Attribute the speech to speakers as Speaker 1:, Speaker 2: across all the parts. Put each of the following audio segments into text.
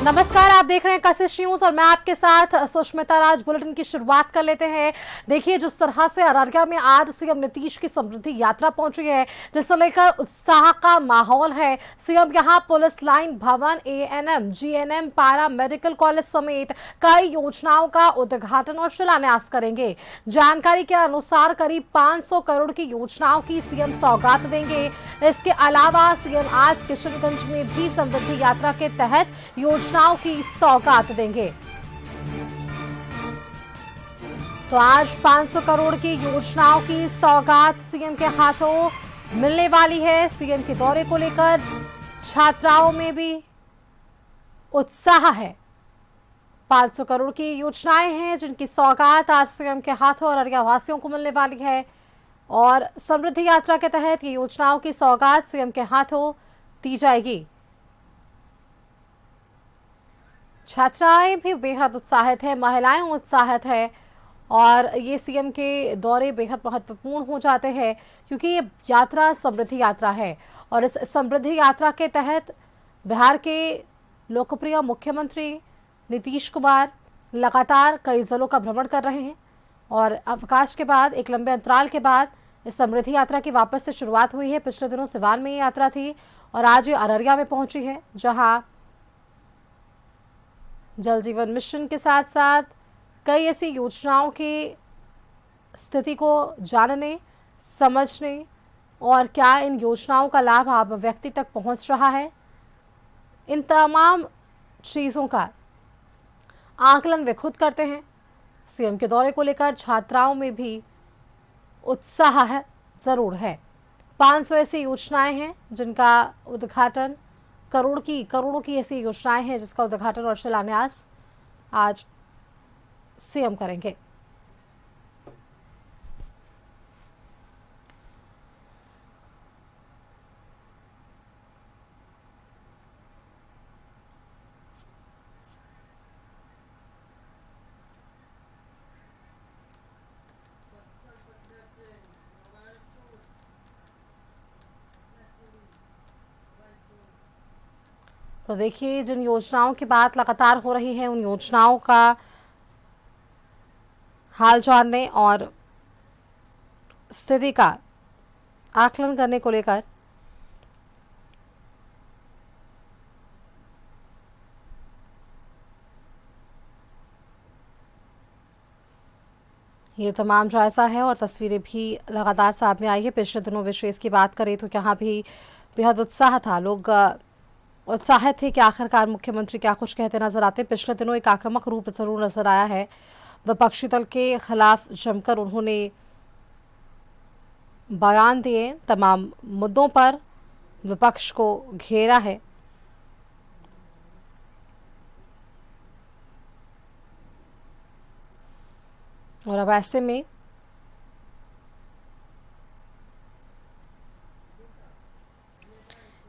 Speaker 1: नमस्कार, आप देख रहे हैं कशिश न्यूज और मैं आपके साथ सुष्मिता राज। बुलेटिन की शुरुआत कर लेते हैं। देखिए, जिस तरह से अररिया में आज सीएम नीतीश की समृद्धि यात्रा पहुंची है, जिसे लेकर उत्साह का माहौल है। सीएम यहां पुलिस लाइन भवन, एएनएम, जीएनएम, पारा मेडिकल कॉलेज समेत कई योजनाओं का उद्घाटन और शिलान्यास करेंगे। जानकारी के अनुसार करीब 500 करोड़ की योजनाओं की सीएम सौगात देंगे। इसके अलावा सीएम आज किशनगंज में भी समृद्धि यात्रा के तहत योजनाओं की सौगात देंगे। तो आज 500 करोड़ की योजनाओं की सौगात सीएम के हाथों मिलने वाली है। सीएम के दौरे को लेकर छात्राओं में भी उत्साह है। 500 करोड़ की योजनाएं हैं जिनकी सौगात आज सीएम के हाथों और अररिया वासियों को मिलने वाली है। और समृद्धि यात्रा के तहत ये योजनाओं की सौगात सीएम के हाथों दी जाएगी। छात्राएं भी बेहद उत्साहित है, महिलाएं उत्साहित है और ये सीएम के दौरे बेहद महत्वपूर्ण हो जाते हैं क्योंकि ये यात्रा समृद्धि यात्रा है। और इस समृद्धि यात्रा के तहत बिहार के लोकप्रिय मुख्यमंत्री नीतीश कुमार लगातार कई जिलों का भ्रमण कर रहे हैं और अवकाश के बाद, एक लंबे अंतराल के बाद इस समृद्धि यात्रा की वापस से शुरुआत हुई है। पिछले दिनों सिवान में ये यात्रा थी और आज ये अररिया में पहुंची है, जहां जल जीवन मिशन के साथ साथ कई ऐसी योजनाओं की स्थिति को जानने, समझने और क्या इन योजनाओं का लाभ आम व्यक्ति तक पहुंच रहा है, इन तमाम चीज़ों का आकलन वे खुद करते हैं। सीएम के दौरे को लेकर छात्राओं में भी उत्साह है, ज़रूर है। 500 ऐसी योजनाएं हैं जिनका उद्घाटन, करोड़ों की ऐसी योजनाएं हैं जिसका उद्घाटन और शिलान्यास आज सीएम करेंगे। तो देखिए, जिन योजनाओं की बात लगातार हो रही है उन योजनाओं का हाल जानने और स्थिति का आकलन करने को लेकर ये तमाम जायजा है और तस्वीरें भी लगातार सामने आई है। पिछले दिनों विशेष की बात करें तो यहाँ भी बेहद उत्साह था, लोग उत्साहित थे कि आखिरकार मुख्यमंत्री क्या कुछ कहते नजर आते हैं। पिछले दिनों एक आक्रामक रूप जरूर नजर आया है। विपक्षी दल के खिलाफ जमकर उन्होंने बयान दिए, तमाम मुद्दों पर विपक्ष को घेरा है। और अब ऐसे में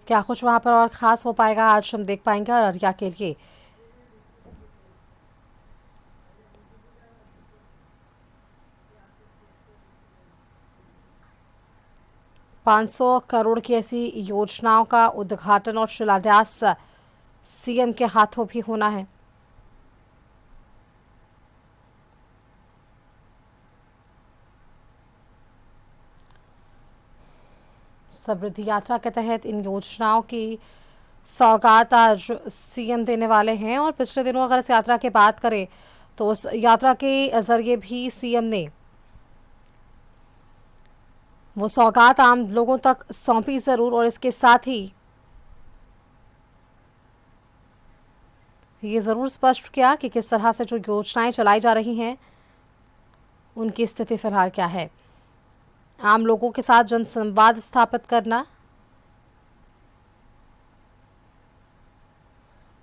Speaker 1: क्या कुछ वहां पर और ख़ास हो पाएगा, आज हम देख पाएंगे। और अररिया के लिए 500 करोड़ की ऐसी योजनाओं का उद्घाटन और शिलान्यास सीएम के हाथों भी होना है। समृद्धि यात्रा के तहत इन योजनाओं की सौगात आज सीएम देने वाले हैं। और पिछले दिनों अगर इस यात्रा की बात करें तो उस यात्रा के जरिए भी सीएम ने वो सौगात आम लोगों तक सौंपी जरूर, और इसके साथ ही ये जरूर स्पष्ट किया कि किस तरह से जो योजनाएं चलाई जा रही हैं उनकी स्थिति फिलहाल क्या है। आम लोगों के साथ जनसंवाद स्थापित करना,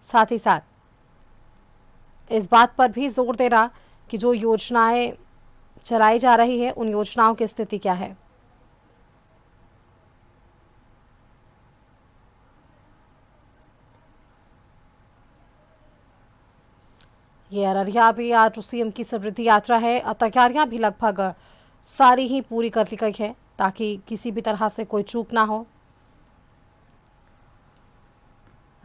Speaker 1: साथ ही साथ इस बात पर भी जोर देना कि जो योजनाएं चलाई जा रही है उन योजनाओं की स्थिति क्या है। ये अररिया भी आज सीएम की समृद्धि यात्रा है। तैयारियां भी लगभग सारी ही पूरी कर ली गई है ताकि किसी भी तरह से कोई चूक ना हो।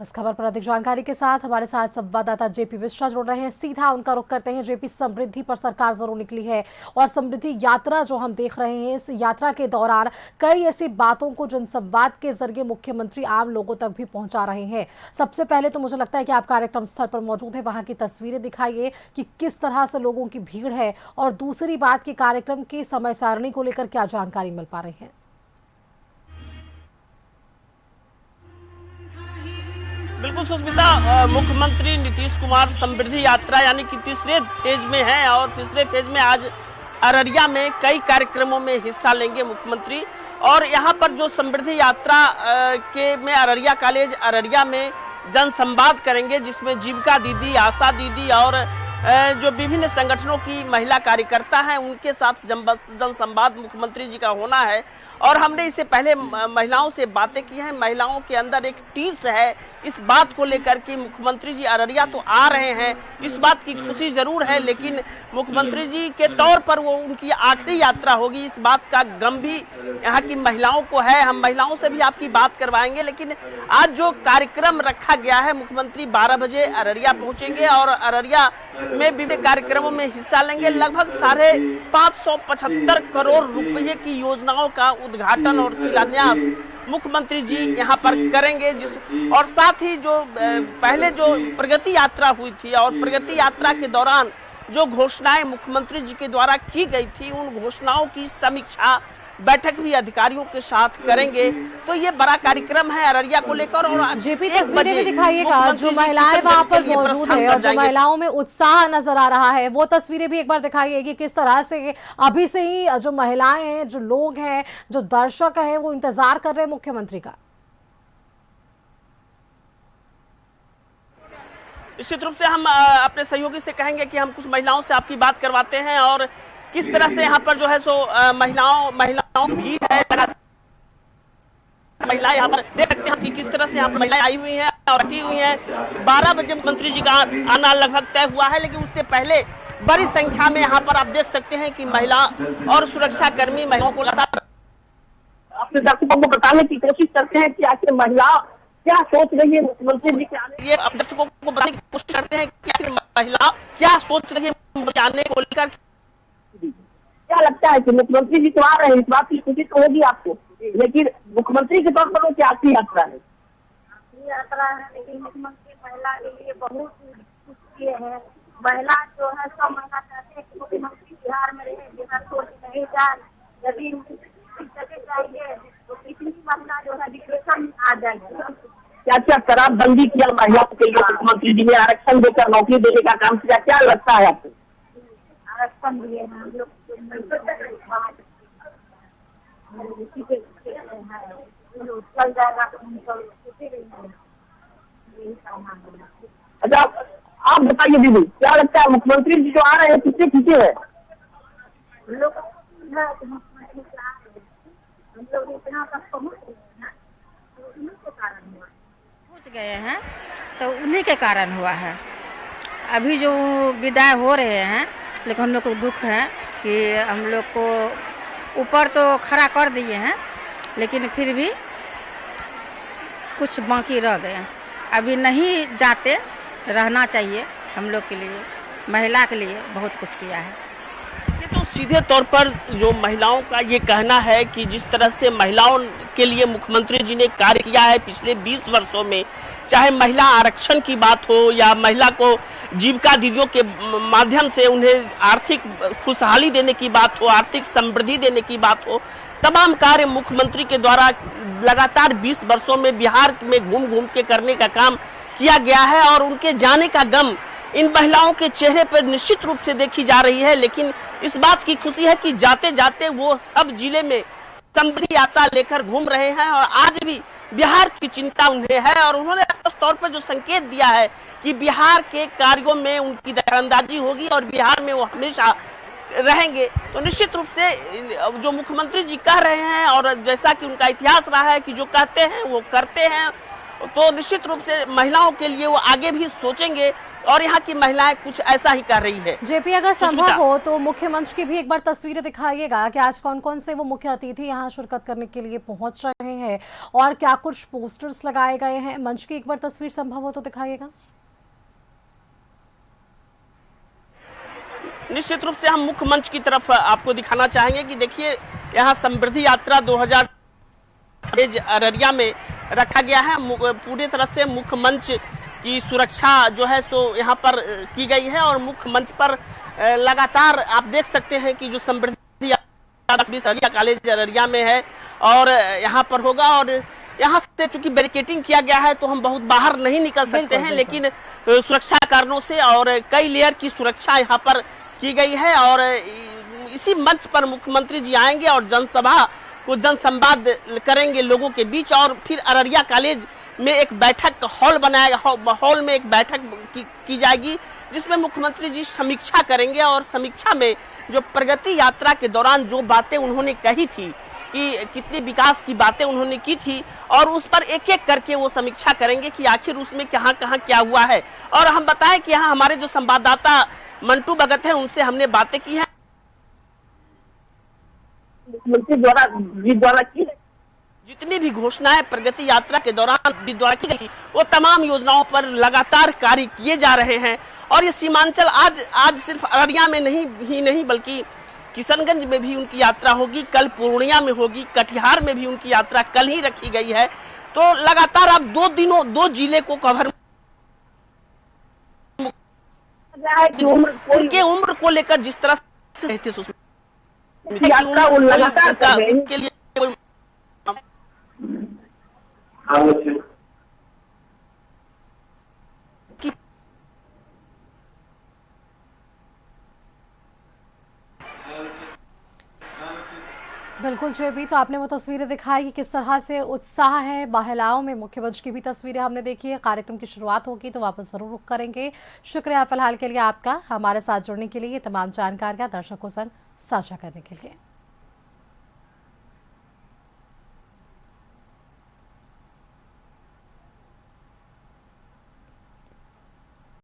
Speaker 1: इस खबर पर अधिक जानकारी के साथ हमारे साथ संवाददाता जेपी मिश्रा जुड़ रहे हैं। सीधा उनका रुख करते हैं। जेपी, समृद्धि पर सरकार जरूर निकली है और समृद्धि यात्रा जो हम देख रहे हैं, इस यात्रा के दौरान कई ऐसी बातों को जनसंवाद के जरिए मुख्यमंत्री आम लोगों तक भी पहुंचा रहे हैं। सबसे पहले तो मुझे लगता है कि आप कार्यक्रम स्थल पर मौजूद है, वहां की तस्वीरें दिखाइए कि किस तरह से लोगों की भीड़ है, और दूसरी बात कि कार्यक्रम की समय सारणी को लेकर क्या जानकारी मिल पा रही है।
Speaker 2: बिल्कुल सुष्मिता, मुख्यमंत्री नीतीश कुमार समृद्धि यात्रा यानी कि तीसरे फेज में है और तीसरे फेज में आज अररिया में कई कार्यक्रमों में हिस्सा लेंगे मुख्यमंत्री। और यहाँ पर जो समृद्धि यात्रा के में अररिया कॉलेज अररिया में जनसंवाद करेंगे, जिसमें जीविका दीदी, आशा दीदी और जो विभिन्न संगठनों की महिला कार्यकर्ता हैं उनके साथ जनसंवाद मुख्यमंत्री जी का होना है। और हमने इससे पहले महिलाओं से बातें की हैं। महिलाओं के अंदर एक टीस है इस बात को लेकर कि मुख्यमंत्री जी अररिया तो आ रहे हैं, इस बात की खुशी जरूर है, लेकिन मुख्यमंत्री जी के तौर पर वो उनकी आखिरी यात्रा होगी, इस बात का गम भी यहाँ की महिलाओं को है। हम महिलाओं से भी आपकी बात करवाएंगे, लेकिन आज जो कार्यक्रम रखा गया है, मुख्यमंत्री 12 बजे अररिया पहुंचेंगे और अररिया में विभिन्न कार्यक्रमों में हिस्सा लेंगे। लगभग 575 करोड़ रुपए की योजनाओं का उद्घाटन और शिलान्यास मुख्यमंत्री जी यहां पर करेंगे। और साथ ही जो पहले जो प्रगति यात्रा हुई थी और प्रगति यात्रा के दौरान जो घोषणाएं मुख्यमंत्री जी के द्वारा की गई थी, उन घोषणाओं की समीक्षा बैठक भी अधिकारियों के साथ करेंगे। तो ये बड़ा कार्यक्रम है अररिया को लेकर। और
Speaker 1: जेपी, तस्वीरें भी दिखाइएगा जो महिलाएं वहां पर मौजूद है और जो महिलाओं में उत्साह नजर आ रहा है, वो तस्वीरें भी एक बार दिखाइए कि किस तरह से अभी से ही जो महिलाएं हैं, जो लोग हैं, जो दर्शक हैं, वो इंतजार कर रहे हैं मुख्यमंत्री का।
Speaker 2: निश्चित रूप से हम अपने सहयोगी से कहेंगे कि हम कुछ महिलाओं से आपकी बात करवाते हैं और किस तरह से यहाँ पर जो है सो महिलाओं की भीड़ है। महिलाएं यहाँ पर देख सकते हैं कि किस तरह से यहाँ पर महिलाएं आई हुई हैं और बैठी हुई हैं। 12 बजे मुख्यमंत्री जी का आना लगभग तय हुआ है, लेकिन उससे पहले बड़ी संख्या में यहाँ पर आप देख सकते हैं कि महिला और सुरक्षा कर्मी महिलाओं को लगातार
Speaker 3: अपने दर्शकों को बताने की कोशिश करते हैं कि आखिर महिला क्या सोच रही है मुख्यमंत्री जी के आने।
Speaker 2: ये अपने दर्शकों को बताने की कोशिश करते हैं कि आखिर महिला क्या सोच रही है आने को लेकर।
Speaker 3: क्या लगता है कि मुख्यमंत्री जी तो आ रहे हैं, इस बात की खुशी तो होगी आपको, लेकिन मुख्यमंत्री के तौर पर वो क्या आखिरी यात्रा है?
Speaker 4: लेकिन मुख्यमंत्री महिला के लिए बहुत कुछ किए हैं। महिला जो है, सब महिला चाहते हैं कि मुख्यमंत्री बिहार में रहे, बिहार छोड़ के नहीं जाए। यदि जगह चाहिए तो कितनी महिला जो है डिप्रेशन में आ जाएगी।
Speaker 3: क्या क्या शराबबंदी किया महिलाओं के लिए मुख्यमंत्री जी ने, आरक्षण देकर नौकरी देने का काम किया, क्या लगता है आपको?
Speaker 4: आरक्षण दिए हैं हम लोग, चल जाएगा तो
Speaker 3: अच्छा, आप बताइए दीदी, क्या लगता है मुख्यमंत्री जी जो आ रहे हैं किससे खींचे हैं?
Speaker 4: हम लोग इतना तक
Speaker 5: पहुँच गए हैं तो उन्हीं के कारण हुआ है। अभी जो विदाई हो रहे हैं, लेकिन हम लोग को दुख है कि हम लोग को ऊपर तो खड़ा कर दिए हैं, लेकिन फिर भी कुछ बाकी रह गए। अभी नहीं जाते, रहना चाहिए। हम लोग के लिए, महिला के लिए बहुत कुछ किया है।
Speaker 2: ये तो सीधे तौर पर जो महिलाओं का ये कहना है कि जिस तरह से महिलाओं के लिए मुख्यमंत्री जी ने कार्य किया है पिछले 20 वर्षों में, चाहे महिला आरक्षण की बात हो या महिला को जीविका दीदियों के माध्यम से उन्हें आर्थिक खुशहाली देने की बात हो, आर्थिक समृद्धि देने की बात हो, तमाम कार्य मुख्यमंत्री के द्वारा लगातार 20 वर्षों में बिहार में घूम घूम के करने का काम किया गया है। और उनके जाने का गम इन महिलाओं के चेहरे पर निश्चित रूप से देखी जा रही है, लेकिन इस बात की खुशी है कि जाते जाते वो सब जिले में समृद्धि यात्रा लेकर घूम रहे हैं और आज भी बिहार की चिंता उन्हें है। और उन्होंने स्पष्ट तौर पर जो संकेत दिया है कि बिहार के कार्यों में उनकी दखलंदाजी होगी और बिहार में वो हमेशा रहेंगे। तो निश्चित रूप से जो मुख्यमंत्री जी कह रहे हैं और जैसा कि उनका इतिहास रहा है कि जो कहते हैं वो करते हैं, तो निश्चित रूप से महिलाओं के लिए वो आगे भी सोचेंगे और यहाँ की महिलाएं कुछ ऐसा ही कर रही है।
Speaker 1: जेपी, अगर
Speaker 2: सुष्मिता।
Speaker 1: संभव हो तो मुख्य मंच की भी एक बार तस्वीरें दिखाइएगा कि आज कौन कौन से वो मुख्य अतिथि यहाँ शिरकत करने के लिए पहुंच रहे हैं और क्या कुछ पोस्टर्स लगाए गए हैं। मंच की एक बार तस्वीर संभव हो तो दिखाइएगा।
Speaker 2: निश्चित रूप से हम मुख्य मंच की तरफ आपको दिखाना चाहेंगे कि देखिए यहाँ समृद्धि यात्रा 2026 अररिया में रखा गया है। पूरी तरह से मुख्य मंच की सुरक्षा जो है सो यहाँ पर की गई है और मुख्य मंच पर लगातार आप देख सकते हैं कि जो समृद्धि यात्रा कॉलेज अररिया में है और यहाँ पर होगा। और यहाँ से चूंकि बैरिकेटिंग किया गया है तो हम बहुत बाहर नहीं निकल सकते हैं, लेकिन सुरक्षा कारणों से और कई लेयर की सुरक्षा यहाँ पर की गई है। और इसी मंच पर मुख्यमंत्री जी आएंगे और जनसभा को जनसंवाद करेंगे लोगों के बीच और फिर अररिया कॉलेज में एक बैठक हॉल बनाया, हॉल में एक बैठक की जाएगी जिसमें मुख्यमंत्री जी समीक्षा करेंगे और समीक्षा में जो प्रगति यात्रा के दौरान जो बातें उन्होंने कही थी कि कितनी विकास की बातें उन्होंने की थी और उस पर एक एक करके वो समीक्षा करेंगे कि आखिर उसमें कहाँ कहाँ क्या हुआ है। और हम बताएं कि यहाँ हमारे जो संवाददाता मंटू भगत है उनसे हमने बातें की हैं।
Speaker 3: मुख्यमंत्री द्वारा की
Speaker 2: जितनी भी घोषणाएं प्रगति यात्रा के दौरान द्वारा की गई वो तमाम योजनाओं पर लगातार कार्य किए जा रहे हैं। और ये सीमांचल आज सिर्फ अररिया में नहीं बल्कि किशनगंज में भी उनकी यात्रा होगी, कल पूर्णिया में होगी, कटिहार में भी उनकी यात्रा कल ही रखी गई है। तो लगातार आप 2 जिले को कवर उनके उम्र को लेकर जिस तरह से
Speaker 3: यात्रा वो लगातार कर रहे हैं।
Speaker 2: के लिए
Speaker 1: बिल्कुल जेपी, तो आपने वो तस्वीरें दिखाई कि किस तरह से उत्साह है महिलाओं में। मुख्य मंच की भी तस्वीरें हमने देखी है। कार्यक्रम की शुरुआत होगी तो वापस जरूर रुख करेंगे। शुक्रिया फिलहाल के लिए आपका हमारे साथ जुड़ने के लिए, ये तमाम जानकारियां दर्शकों संग साझा करने के लिए।